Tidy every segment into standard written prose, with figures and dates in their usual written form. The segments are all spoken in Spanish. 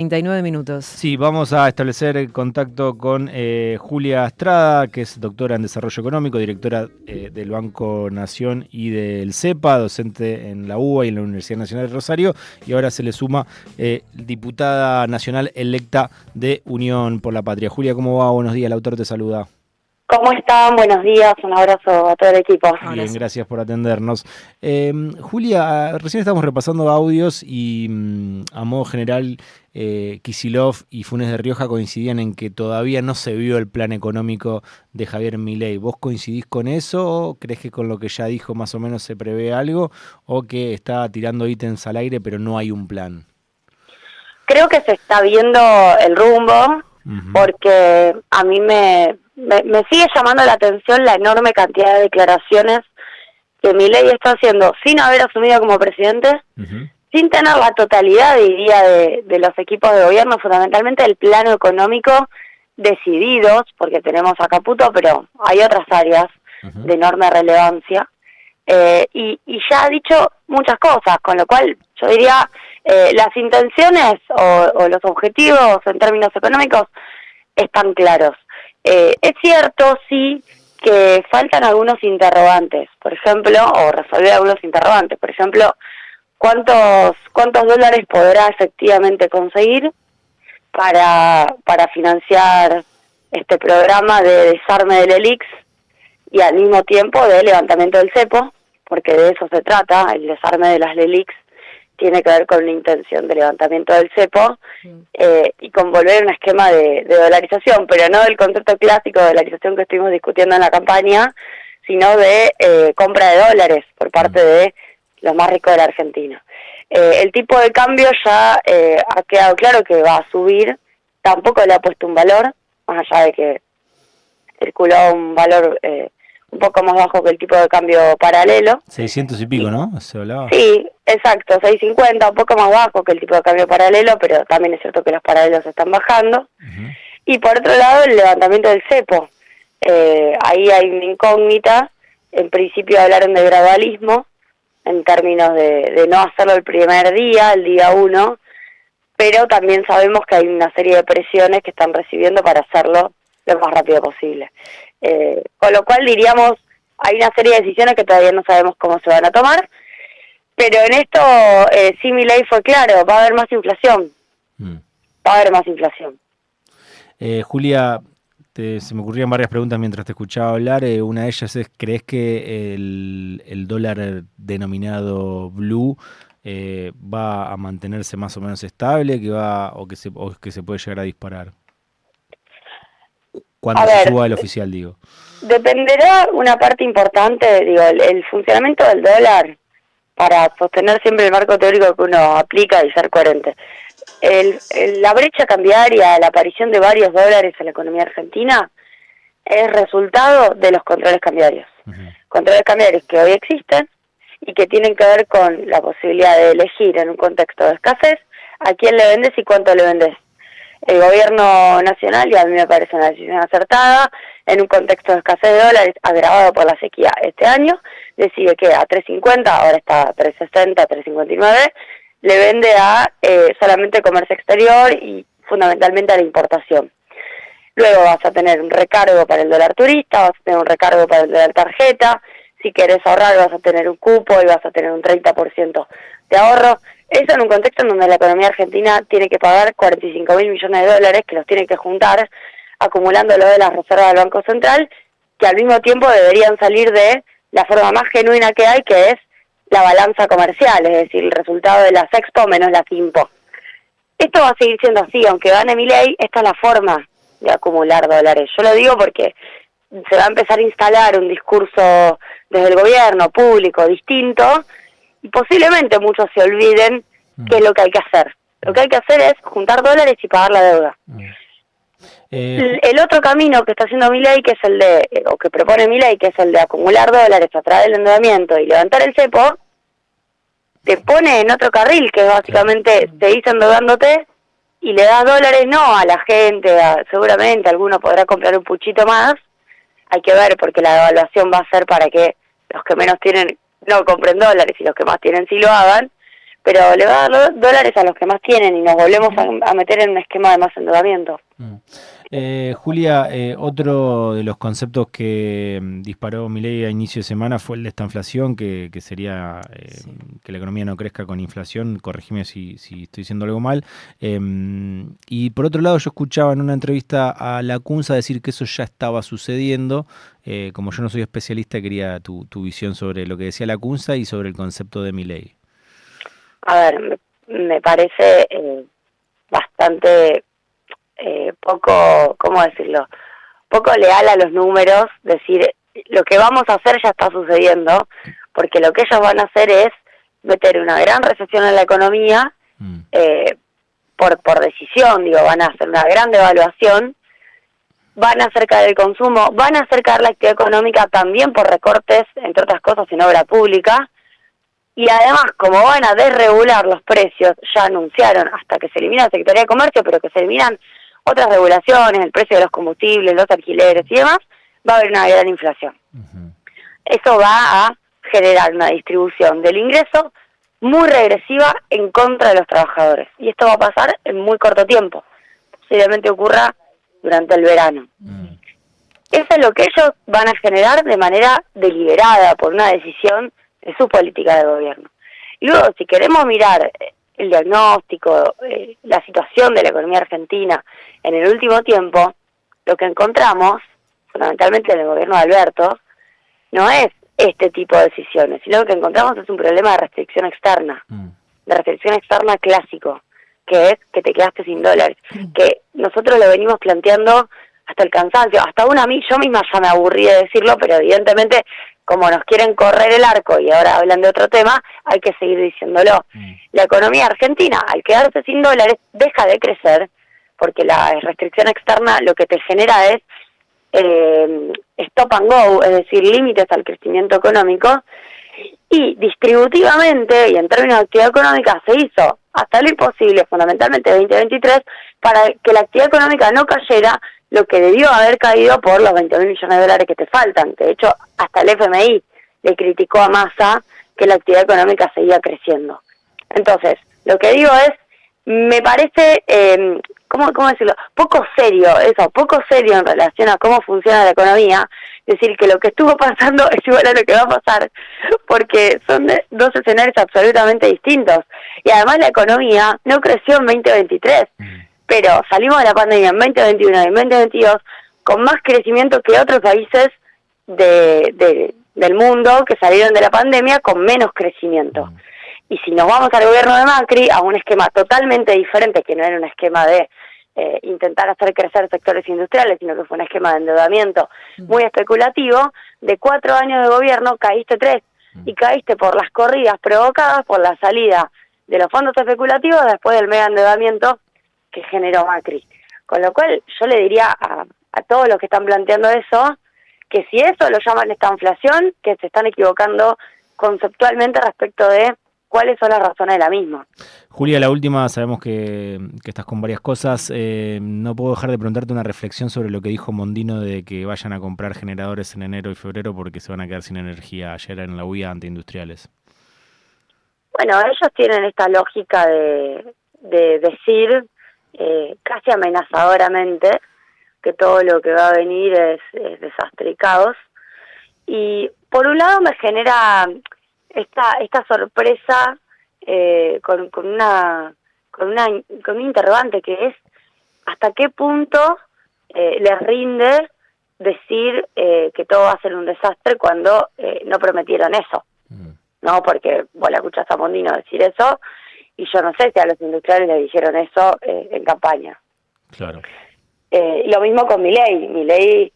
39 minutos. Sí, vamos a establecer el contacto con Julia Estrada, que es doctora en Desarrollo Económico, directora del Banco Nación y del CEPA, docente en la UBA y en la Universidad Nacional de Rosario, y ahora se le suma diputada nacional electa de Unión por la Patria. Julia, ¿cómo va? Buenos días, el autor te saluda. ¿Cómo están? Buenos días, un abrazo a todo el equipo. Bien, gracias por atendernos. Julia, recién estamos repasando audios y a modo general Kicillof y Funes de Rioja coincidían en que todavía no se vio el plan económico de Javier Milei. ¿Vos coincidís con eso? ¿Crees que con lo que ya dijo más o menos se prevé algo? ¿O que está tirando ítems al aire pero no hay un plan? Creo que se está viendo el rumbo, porque a mí me sigue llamando la atención la enorme cantidad de declaraciones que Milei está haciendo sin haber asumido como presidente, sin tener la totalidad, diría, de los equipos de gobierno, fundamentalmente el plano económico decididos, porque tenemos a Caputo, pero hay otras áreas de enorme relevancia, y ya ha dicho muchas cosas, con lo cual yo diría las intenciones o los objetivos en términos económicos están claros. Es cierto, sí, que faltan algunos interrogantes, por ejemplo, o resolver algunos interrogantes, por ejemplo, ¿cuántos dólares podrá efectivamente conseguir para financiar este programa de desarme del ELIX y al mismo tiempo de levantamiento del cepo? Porque de eso se trata, el desarme de las LELIX tiene que ver con la intención de levantamiento del cepo y con volver a un esquema de dolarización, pero no del concepto clásico de dolarización que estuvimos discutiendo en la campaña, sino de compra de dólares por parte de los más ricos de la Argentina. El tipo de cambio ya ha quedado claro que va a subir, tampoco le ha puesto un valor, más allá de que circuló un valor un poco más bajo que el tipo de cambio paralelo. 600 y pico, ¿no? Se hablaba. Sí, exacto, 650, un poco más bajo que el tipo de cambio paralelo, pero también es cierto que los paralelos están bajando. Y por otro lado, el levantamiento del cepo. Ahí hay una incógnita. En principio hablaron de gradualismo, en términos de no hacerlo el primer día, el día 1, pero también sabemos que hay una serie de presiones que están recibiendo para hacerlo lo más rápido posible. Con lo cual diríamos, hay una serie de decisiones que todavía no sabemos cómo se van a tomar, pero en esto sí Milei fue claro, va a haber más inflación, va a haber más inflación. Julia, se me ocurrían varias preguntas mientras te escuchaba hablar. Una de ellas es, ¿crees que el dólar denominado blue va a mantenerse más o menos estable, o que se puede llegar a disparar? Cuando se suba el oficial, digo. Dependerá una parte importante, digo, el funcionamiento del dólar para sostener siempre el marco teórico que uno aplica y ser coherente. La brecha cambiaria, la aparición de varios dólares en la economía argentina es resultado de los controles cambiarios. Controles cambiarios que hoy existen y que tienen que ver con la posibilidad de elegir en un contexto de escasez a quién le vendes y cuánto le vendes. El gobierno nacional, y a mí me parece una decisión acertada, en un contexto de escasez de dólares agravado por la sequía este año, decide que a 3.50, ahora está a 3.60, 3.59, le vende a solamente comercio exterior y fundamentalmente a la importación. Luego vas a tener un recargo para el dólar turista, vas a tener un recargo para el dólar tarjeta, si querés ahorrar vas a tener un cupo y vas a tener un 30% de ahorro. Eso en un contexto en donde la economía argentina tiene que pagar 45.000 millones de dólares, que los tiene que juntar, acumulándolo de las reservas del Banco Central, que al mismo tiempo deberían salir de la forma más genuina que hay, que es la balanza comercial, es decir, el resultado de las Expo menos las Impo. Esto va a seguir siendo así, aunque gane Milei, esta es la forma de acumular dólares. Yo lo digo porque se va a empezar a instalar un discurso desde el gobierno público distinto, y posiblemente muchos se olviden qué es lo que hay que hacer. Lo que hay que hacer es juntar dólares y pagar la deuda. El otro camino que está haciendo Milei, que es el de, o que propone Milei, que es el de acumular dólares a través del endeudamiento y levantar el cepo, te pone en otro carril, que es básicamente seguís endeudándote y le das dólares no a la gente, seguramente alguno podrá comprar un puchito más, hay que ver porque la devaluación va a ser para que los que menos tienen no compren dólares y los que más tienen sí lo hagan, pero le va a dar dólares a los que más tienen y nos volvemos a meter en un esquema de más endeudamiento. Julia, otro de los conceptos que disparó Milei a inicio de semana fue el de esta inflación, que sería que la economía no crezca con inflación. Corregime si estoy diciendo algo mal. Y por otro lado, yo escuchaba en una entrevista a Lacunza decir que eso ya estaba sucediendo. Como yo no soy especialista, quería tu visión sobre lo que decía Lacunza y sobre el concepto de Milei. A ver, me parece bastante poco, ¿cómo decirlo? Poco leal a los números, decir lo que vamos a hacer ya está sucediendo, porque lo que ellos van a hacer es meter una gran recesión en la economía por decisión, van a hacer una gran devaluación, van a acercar el consumo, van a acercar la actividad económica también por recortes, entre otras cosas, en obra pública. Y además, como van a desregular los precios, ya anunciaron hasta que se elimina la Secretaría de Comercio, pero que se eliminan otras regulaciones, el precio de los combustibles, los alquileres y demás, va a haber una gran inflación. Eso va a generar una distribución del ingreso muy regresiva en contra de los trabajadores. Y esto va a pasar en muy corto tiempo. Posiblemente ocurra durante el verano. Eso es lo que ellos van a generar de manera deliberada por una decisión de su política de gobierno. Y luego, si queremos mirar el diagnóstico, la situación de la economía argentina en el último tiempo, lo que encontramos, fundamentalmente en el gobierno de Alberto, no es este tipo de decisiones, sino que encontramos es un problema de restricción externa, de restricción externa clásico, que es que te quedaste sin dólares, que nosotros lo venimos planteando hasta el cansancio, hasta yo misma ya me aburrí de decirlo, pero evidentemente como nos quieren correr el arco y ahora hablan de otro tema, hay que seguir diciéndolo. La economía argentina, al quedarse sin dólares, deja de crecer, porque la restricción externa lo que te genera es stop and go, es decir, límites al crecimiento económico, y distributivamente, y en términos de actividad económica, se hizo hasta lo imposible, fundamentalmente 2023, para que la actividad económica no cayera lo que debió haber caído por los 20.000 millones de dólares que te faltan. De hecho, hasta el FMI le criticó a Massa que la actividad económica seguía creciendo. Entonces, lo que digo es, me parece, ¿cómo decirlo? Poco serio en relación a cómo funciona la economía, decir que lo que estuvo pasando es igual a lo que va a pasar, porque son dos escenarios absolutamente distintos. Y además la economía no creció en 2023, pero salimos de la pandemia en 2021 y en 2022 con más crecimiento que otros países del mundo que salieron de la pandemia con menos crecimiento. Y si nos vamos al gobierno de Macri, a un esquema totalmente diferente, que no era un esquema de intentar hacer crecer sectores industriales, sino que fue un esquema de endeudamiento muy especulativo, de 4 años de gobierno caíste 3, y caíste por las corridas provocadas por la salida de los fondos especulativos después del mega endeudamiento que generó Macri. Con lo cual yo le diría a todos los que están planteando eso, que si eso lo llaman esta inflación, que se están equivocando conceptualmente respecto de cuáles son las razones de la misma. Julia, la última, sabemos que estás con varias cosas. No puedo dejar de preguntarte una reflexión sobre lo que dijo Mondino de que vayan a comprar generadores en enero y febrero porque se van a quedar sin energía ayer en la UIA ante industriales. Bueno, ellos tienen esta lógica de decir casi amenazadoramente que todo lo que va a venir es desastre y caos. Y por un lado me genera esta sorpresa con un interrogante que es hasta qué punto les rinde decir que todo va a ser un desastre cuando no prometieron eso, ¿no? Porque vos la escuchás a Mondino decir eso y yo no sé si a los industriales le dijeron eso en campaña. Claro. Lo mismo con Milei,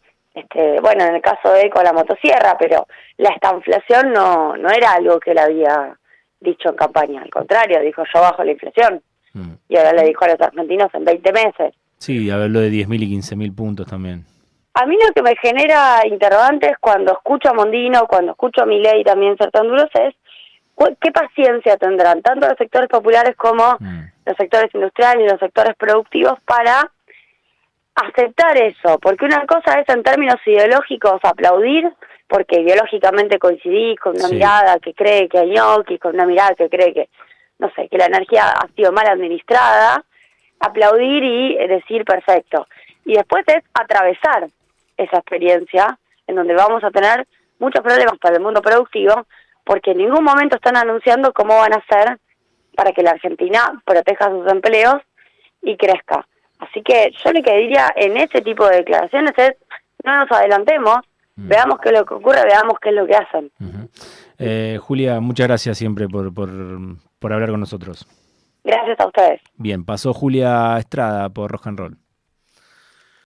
bueno, en el caso de con la motosierra, pero la estanflación no era algo que él había dicho en campaña, al contrario, dijo yo bajo la inflación, y ahora le dijo a los argentinos en 20 meses. Sí, habló de 10.000 y 15.000 puntos también. A mí lo que me genera interrogantes cuando escucho a Mondino, cuando escucho a Milei también ser tan duros es qué paciencia tendrán tanto los sectores populares como los sectores industriales y los sectores productivos para aceptar eso, porque una cosa es en términos ideológicos aplaudir, porque ideológicamente coincidís con una mirada que cree que hay ñoquis, con una mirada que cree que no sé, que la energía ha sido mal administrada, aplaudir y decir perfecto. Y después es atravesar esa experiencia en donde vamos a tener muchos problemas para el mundo productivo, porque en ningún momento están anunciando cómo van a hacer para que la Argentina proteja sus empleos y crezca. Así que yo lo que diría en ese tipo de declaraciones es, no nos adelantemos, veamos qué es lo que ocurre, veamos qué es lo que hacen. Julia, muchas gracias siempre por hablar con nosotros. Gracias a ustedes. Bien, pasó Julia Estrada por Rock and Roll.